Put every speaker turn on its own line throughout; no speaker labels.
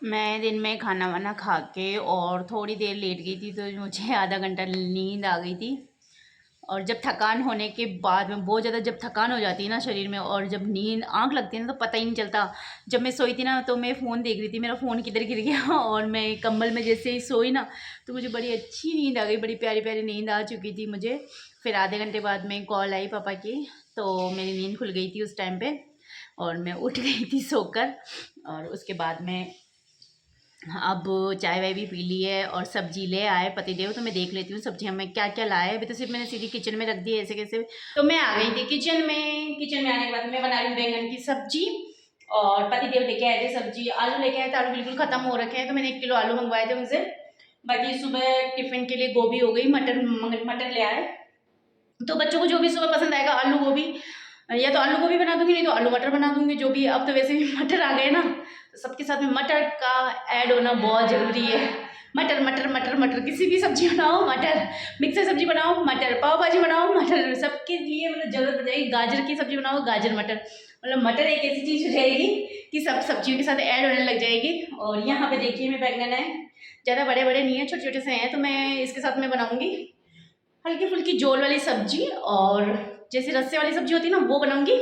मैं दिन में खाना वाना खा के और थोड़ी देर लेट गई थी, तो मुझे आधा घंटा नींद आ गई थी। और जब थकान होने के बाद में बहुत ज़्यादा जब थकान हो जाती है ना शरीर में, और जब नींद आंख लगती है ना, तो पता ही नहीं चलता। जब मैं सोई थी ना, तो मैं फ़ोन देख रही थी, मेरा फ़ोन किधर गिर गया और मैं कंबल में जैसे ही सोई ना, तो मुझे बड़ी अच्छी नींद आ गई, बड़ी प्यारी प्यारी नींद आ चुकी थी मुझे। फिर आधे घंटे बाद में कॉल आई पापा की, तो मेरी नींद खुल गई थी उस टाइम पर, और मैं उठ गई थी सोकर। और उसके बाद में अब चाय वाय भी पी ली है, और सब्जी ले आए पतिदेव, तो मैं देख लेती हूँ सब्जियाँ में क्या क्या लाए। अभी तो सिर्फ मैंने सीधी किचन में रख दी है ऐसे कैसे। तो मैं आ गई थी किचन में। किचन में आने के बाद मैं बना रही हूँ बैंगन की सब्जी, और पतिदेव लेके आए थे सब्जी। आलू लेके आए थे, आलू बिल्कुल खत्म हो रखे हैं, तो मैंने 1 किलो आलू मंगवाए थे उनसे। बाकी सुबह टिफिन के लिए गोभी हो गई, मटर ले आए। तो बच्चों को जो भी सुबह पसंद आएगा, आलू गोभी, या तो आलू गोभी बना दूंगी, नहीं तो आलू मटर बना दूंगी, जो भी। अब तो वैसे भी मटर आ गए ना, तो सबके साथ में मटर का ऐड होना बहुत ज़रूरी है। मटर मटर मटर मटर, किसी भी सब्जी बनाओ मटर, मिक्सर सब्जी बनाओ मटर, पाव भाजी बनाओ मटर, सबके लिए मतलब जरूरत पड़ जाएगी। गाजर की सब्जी बनाओ गाजर मटर, मतलब मटर एक ऐसी चीज़ हो जाएगी कि सब सब्जियों के साथ ऐड होने लग जाएगी। और यहाँ पे देखिए मैं बैंगन है, ज़्यादा बड़े बड़े नहीं है, छोटे छोटे से हैं, तो मैं इसके साथ में बनाऊंगी हल्की फुल्की झोल वाली सब्जी। और जैसे रस्से वाली सब्जी होती है ना, वो बनाऊंगी,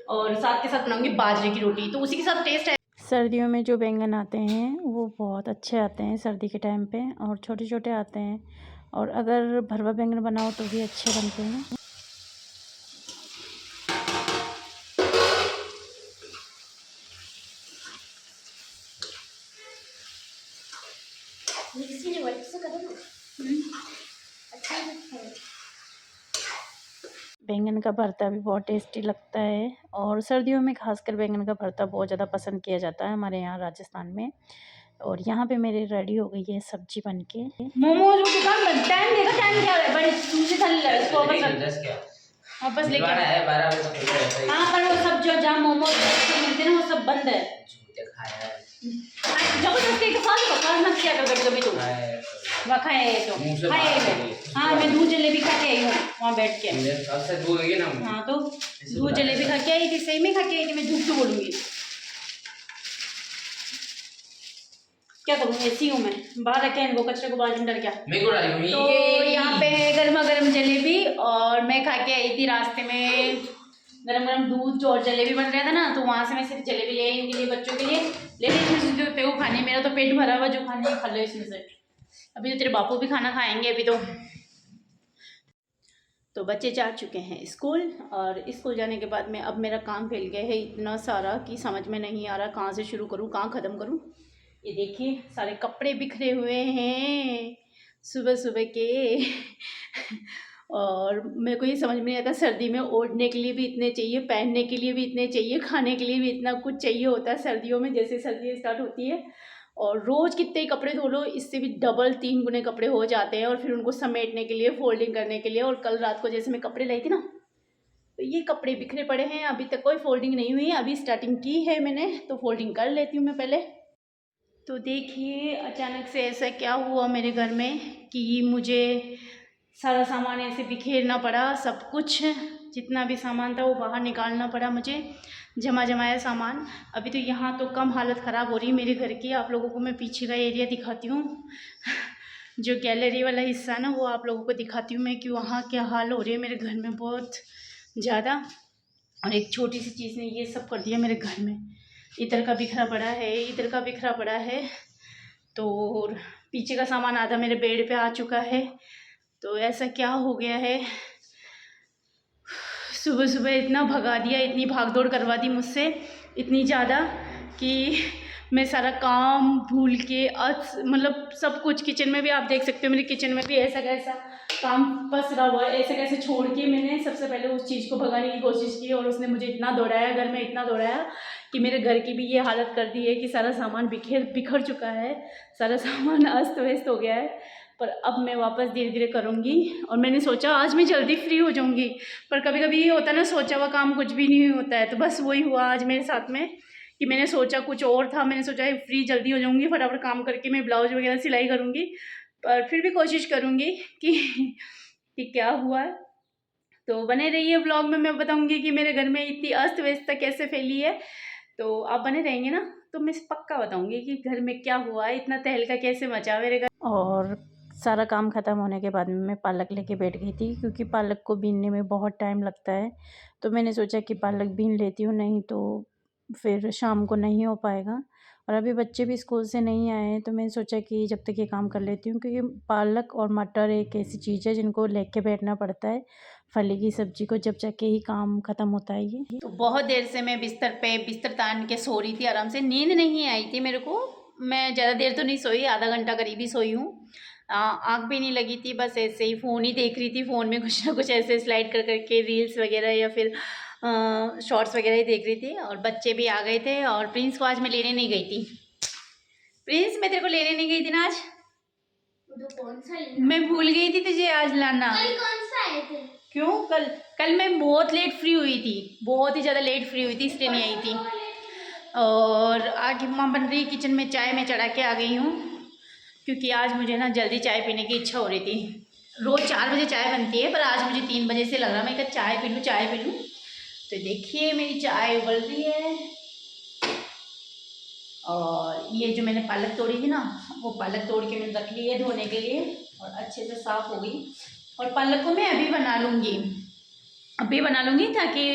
और साथ के साथ बनाऊंगी बाजरे की रोटी, तो उसी के साथ टेस्ट है। सर्दियों में जो बैंगन आते हैं वो बहुत अच्छे आते हैं सर्दी के टाइम पे, और छोटे छोटे आते हैं, और अगर भरवा बैंगन बनाओ तो भी अच्छे बनते हैं। बैंगन का भरता भी बहुत टेस्टी लगता है, और सर्दियों में खासकर बैंगन का भरता बहुत ज़्यादा पसंद किया जाता है हमारे यहाँ राजस्थान में। और यहाँ पे मेरी रेडी हो गई है सब्जी बनके। मोमोज की दुकान टाइम देखा, टाइम क्या है, बड़ी दूसरी थाली लगा इसको वापस लेके है 12 बजे तक रहता है। हाँ, पर वो सब जो जहाँ मोमोज मिलते हैं ना, वो सब बंद है। जबरदस्ती के साथ बकवास मत किया कर कभी तो। रखा है तो हाँ, मैं दूध जलेबी खा के आई हूँ वहाँ बैठ के। हाँ, तो दूध जलेबी खा के आई थी, सही में खा के आई थी, मैं झूठ क्यों बोलूँगी। क्या करूँ, ऐसी हूँ मैं, बाहर रखे इनको कचरे को बाजू में डर क्या। तो यहाँ पे गर्मा गर्म जलेबी, और मैं खा के आई थी रास्ते में गरम गरम दूध और जलेबी बन रहा था ना, तो वहाँ से मैं सिर्फ जलेबी ले आई इनके लिए, बच्चों के लिए ले ली। जो तेरे को खाने, मेरा तो पेट भरा हुआ, जो खाने खा लो इसमें से। अभी तो तेरे बापू भी खाना खाएंगे अभी तो बच्चे जा चुके हैं स्कूल, और स्कूल जाने के बाद में अब मेरा काम फैल गया है इतना सारा कि समझ में नहीं आ रहा कहाँ से शुरू करूँ, कहाँ ख़त्म करूँ। ये देखिए सारे कपड़े बिखरे हुए हैं सुबह सुबह के और मेरे को ये समझ में नहीं आता, सर्दी में ओढ़ने के लिए भी इतने चाहिए, पहनने के लिए भी इतने चाहिए, खाने के लिए भी इतना कुछ चाहिए होता है सर्दियों में, जैसे सर्दी स्टार्ट होती है। और रोज़ कितने ही कपड़े धो लो, इससे भी डबल 3 गुने कपड़े हो जाते हैं, और फिर उनको समेटने के लिए, फोल्डिंग करने के लिए। और कल रात को जैसे मैं कपड़े लाई थी ना, तो ये कपड़े बिखरे पड़े हैं, अभी तक कोई फोल्डिंग नहीं हुई है, अभी स्टार्टिंग की है मैंने, तो फोल्डिंग कर लेती हूँ मैं पहले। तो देखिए अचानक से ऐसा क्या हुआ मेरे घर में कि मुझे सारा सामान ऐसे बिखेरना पड़ा, सब कुछ जितना भी सामान था वो बाहर निकालना पड़ा मुझे, जमा जमाया सामान। अभी तो यहाँ तो कम हालत ख़राब हो रही है मेरे घर की, आप लोगों को मैं पीछे का एरिया दिखाती हूँ जो गैलरी वाला हिस्सा ना, वो आप लोगों को दिखाती हूँ मैं कि वहाँ क्या हाल हो रही है मेरे घर में, बहुत ज़्यादा। और एक छोटी सी चीज़ ने ये सब कर दिया मेरे घर में, इधर का बिखरा पड़ा है, इधर का बिखरा पड़ा है, तो पीछे का सामान आधा मेरे बेड पे आ चुका है। तो ऐसा क्या हो गया है, सुबह सुबह इतना भगा दिया, इतनी भागदौड़ करवा दी मुझसे इतनी ज़्यादा कि मैं सारा काम भूल के मतलब सब कुछ, किचन में भी आप देख सकते हो, मेरे किचन में भी ऐसा कैसा काम पसरा हुआ है, ऐसे कैसे छोड़ के मैंने सबसे पहले उस चीज़ को भगाने की कोशिश की, और उसने मुझे इतना दौड़ाया, घर में इतना दौड़ाया कि मेरे घर की भी ये हालत कर दी है कि सारा सामान बिखर चुका है, सारा सामान अस्त व्यस्त हो गया है। पर अब मैं वापस धीरे धीरे करूँगी, और मैंने सोचा आज मैं जल्दी फ्री हो जाऊँगी, पर कभी कभी ये होता है ना, सोचा हुआ काम कुछ भी नहीं होता है। तो बस वही हुआ आज मेरे साथ में कि मैंने सोचा कुछ और था, मैंने सोचा फ्री जल्दी हो जाऊँगी, फटाफट काम करके मैं ब्लाउज वगैरह सिलाई करूँगी, पर फिर भी कोशिश करूँगी कि क्या हुआ। तो बने रहिए व्लॉग में, मैं बताऊँगी कि मेरे घर में इतनी अस्त व्यस्तता कैसे फैली है, तो आप बने रहेंगे ना। तो मैं पक्का बताऊंगी कि घर में क्या हुआ है, इतना तहलका कैसे मचा मेरे घर। और सारा काम ख़त्म होने के बाद में मैं पालक लेके बैठ गई थी, क्योंकि पालक को बीनने में बहुत टाइम लगता है। तो मैंने सोचा कि पालक बीन लेती हूँ, नहीं तो फिर शाम को नहीं हो पाएगा। और अभी बच्चे भी स्कूल से नहीं आए हैं, तो मैंने सोचा कि जब तक ये काम कर लेती हूँ, क्योंकि पालक और मटर एक ऐसी चीज़ है जिनको लेके बैठना पड़ता है। फली की सब्ज़ी को जब जाके ही काम ख़त्म होता है ये। तो बहुत देर से मैं बिस्तर तान के सो रही थी आराम से, नींद नहीं आई थी मेरे को। मैं ज़्यादा देर तो नहीं सोई, आधा घंटा करीब ही सोई हूँ। आँख भी नहीं लगी थी, बस ऐसे ही फ़ोन ही देख रही थी। फ़ोन में कुछ ना कुछ ऐसे स्लाइड कर करके रील्स वगैरह या फिर शॉर्ट्स वगैरह ही देख रही थी। और बच्चे भी आ गए थे, और प्रिंस को आज मैं लेने नहीं गई थी। प्रिंस, मैं तेरे को लेने नहीं गई थी ना आज। तो कौन सा मैं भूल गई थी तुझे आज लाना। कल कौन सा आए थे? क्यों? कल मैं बहुत लेट फ्री हुई थी, बहुत ही ज़्यादा लेट फ्री हुई थी, इसलिए नहीं आई थी। और आगे माँ बन रही किचन में, चाय में चढ़ा के आ गई हूँ, क्योंकि आज मुझे ना जल्दी चाय पीने की इच्छा हो रही थी। रोज़ 4 बजे चाय बनती है, पर आज मुझे 3 बजे से लग रहा मैं क्या चाय पी लूँ। तो देखिए मेरी चाय उबल रही है। और ये जो मैंने पालक तोड़ी थी ना, वो पालक तोड़ के मैंने रख ली है धोने के लिए, और अच्छे से साफ़ हो गई। और पालक को मैं अभी बना लूँगी, ताकि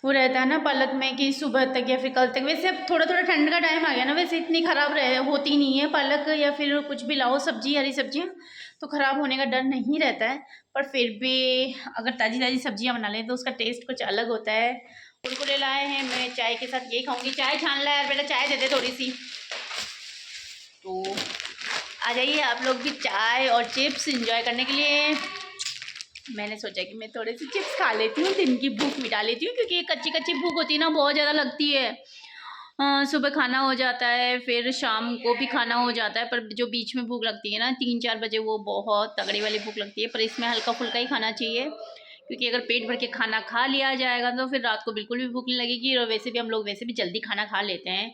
वो रहता है ना पालक में कि सुबह तक या फिर कल तक। वैसे अब थोड़ा थोड़ा ठंड का टाइम आ गया ना, वैसे इतनी ख़राब होती नहीं है पालक, या फिर कुछ भी लाओ सब्जी, हरी सब्जियाँ, तो ख़राब होने का डर नहीं रहता है। पर फिर भी अगर ताज़ी ताज़ी सब्जियाँ बना लें तो उसका टेस्ट कुछ अलग होता है। कुरकुरे लाए हैं, मैं चाय के साथ यही खाऊंगी। चाय छान ला यार बेटा, चाय दे दे थोड़ी सी। तो आ जाइए आप लोग भी चाय और चिप्स एंजॉय करने के लिए। मैंने सोचा कि मैं थोड़े से चिप्स खा लेती हूँ, दिन की भूख मिटा लेती हूँ, क्योंकि कच्ची कच्ची भूख होती है ना, बहुत ज़्यादा लगती है। सुबह खाना हो जाता है, फिर शाम को भी खाना हो जाता है, पर जो बीच में भूख लगती है ना 3-4 बजे, वो बहुत तगड़ी वाली भूख लगती है। पर इसमें हल्का फुल्का ही खाना चाहिए, क्योंकि अगर पेट भर के खाना खा लिया जाएगा तो फिर रात को बिल्कुल भी भूख नहीं लगेगी। और वैसे भी हम लोग वैसे भी जल्दी खाना खा लेते हैं,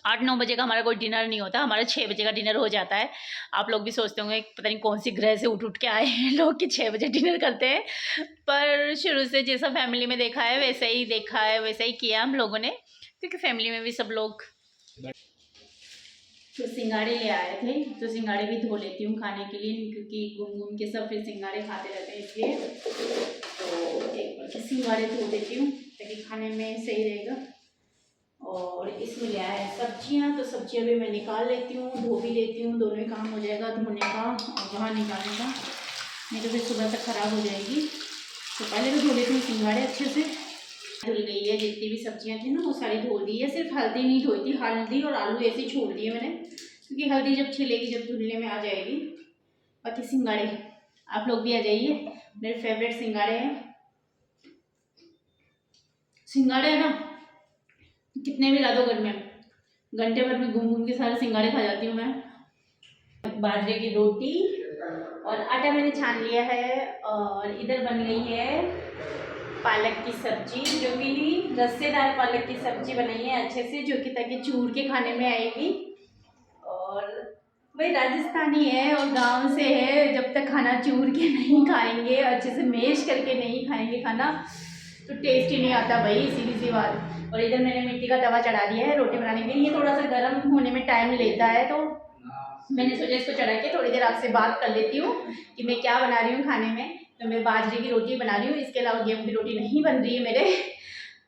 8-9 बजे का हमारा कोई डिनर नहीं होता, हमारा 6 बजे का डिनर हो जाता है। आप लोग भी सोचते होंगे पता नहीं कौन सी ग्रह से उठ के आए हैं लोग कि 6 बजे डिनर करते हैं, पर शुरू से जैसा फैमिली में देखा है वैसा ही देखा है, वैसा ही किया हम लोगों ने, क्योंकि फैमिली में भी सब लोग। तो सिंगाड़े ले आए थे, तो सिंगाड़े भी धो लेती हूँ खाने के लिए, क्योंकि घूम के सब फिर सिंगाड़े खाते रहते हैं, इसलिए तो एक बार सिंगाड़े धो देती हूँ ताकि खाने में सही रहेगा। और इसमें ले आए सब्जियाँ, तो सब्जियाँ भी मैं निकाल लेती हूँ, धो भी लेती हूँ, दोनों ही काम हो जाएगा, धोने का और वहाँ निकालने का, नहीं तो फिर सुबह तक ख़राब हो जाएगी। तो पहले भी धो लेती हूँ सिंगाड़े अच्छे से। धुल गई है, जितनी भी सब्जियाँ थी ना वो सारी धो दी है, सिर्फ हल्दी नहीं धोई थी, हल्दी और आलू ऐसे ही छोड़ दिए मैंने, क्योंकि हल्दी जब छिलेगी जब धुलने में आ जाएगी। बाकी सिंगाड़े आप लोग भी आ जाइए, मेरे फेवरेट सिंगाड़े हैं। सिंगाड़े है ना, कितने भी ला दो घर में, घंटे भर में घूम के सारे सिंगाड़े खा जाती हूँ मैं। बाजरे की रोटी और आटा मैंने छान लिया है, और इधर बन गई है पालक की सब्जी, जो कि रस्सेदार पालक की सब्जी बनाई है अच्छे से, जो कि ताकि चूर के खाने में आएगी। और भाई राजस्थानी है और गांव से है, जब तक खाना चूर के नहीं खाएंगे, अच्छे से मैश करके नहीं खाएंगे खाना, तो टेस्ट ही नहीं आता भाई, सीधी सी बात। और इधर मैंने मिट्टी का तवा चढ़ा दिया है रोटी बनाने के लिए, ये थोड़ा सा गर्म होने में टाइम लेता है, तो मैंने सोचा इसको चढ़ा के थोड़ी देर आपसे बात कर लेती हूँ कि मैं क्या बना रही हूँ खाने में। तो मैं बाजरे की रोटी बना रही हूँ, इसके अलावा गेहूँ की रोटी नहीं बन रही है मेरे।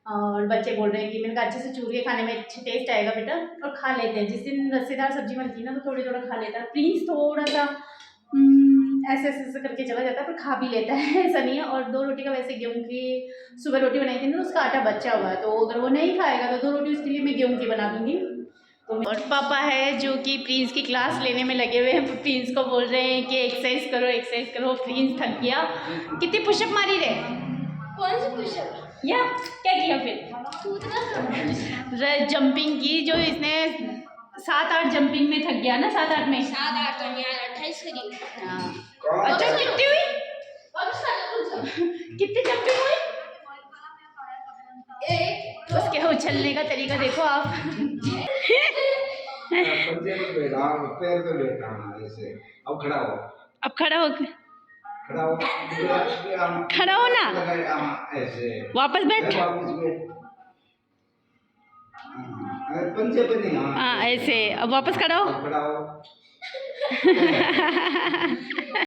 और बच्चे बोल रहे हैं कि मैंने कहा अच्छे से चूर के खाने में अच्छा टेस्ट आएगा बेटा, और खा लेते हैं। जिस दिन रस्सेदार सब्जी बनती है ना तो थोड़ा खा लेता है, प्लीज़ थोड़ा सा ऐसे ऐसे करके चला जाता है, पर खा भी लेता है, ऐसा नहीं है। और 2 रोटी का वैसे गेहूँ की सुबह रोटी बनाई थी ना, तो उसका आटा बचा हुआ है, तो अगर वो नहीं खाएगा तो 2 रोटी उसके लिए मैं गेहूँ की बना दूँगी। तो और पापा है जो कि प्रिंस की क्लास लेने में लगे हुए हैं, प्रिंस को बोल रहे हैं कि एक्सरसाइज करो। प्रिंस थक गया। कितनी पुशअप मारी रे?
कौन सी पुशअप?
या क्या किया फिर? जंपिंग की, जो इसने 7-8 जंपिंग में थक गया ना, 7-8 में।
7-8 तो यार 28 करी।
हाँ अच्छा, कितनी हुई? कितनी जंपिंग हुई? उसके उछलने का तरीका देखो आप।
अब खड़ा हो,
खड़ा हो ना, वापस बैठ।
अरे पंजे पे नहीं, हाँ
हाँ ऐसे। अब वापस खड़ा हो।
अब खड़ा हो।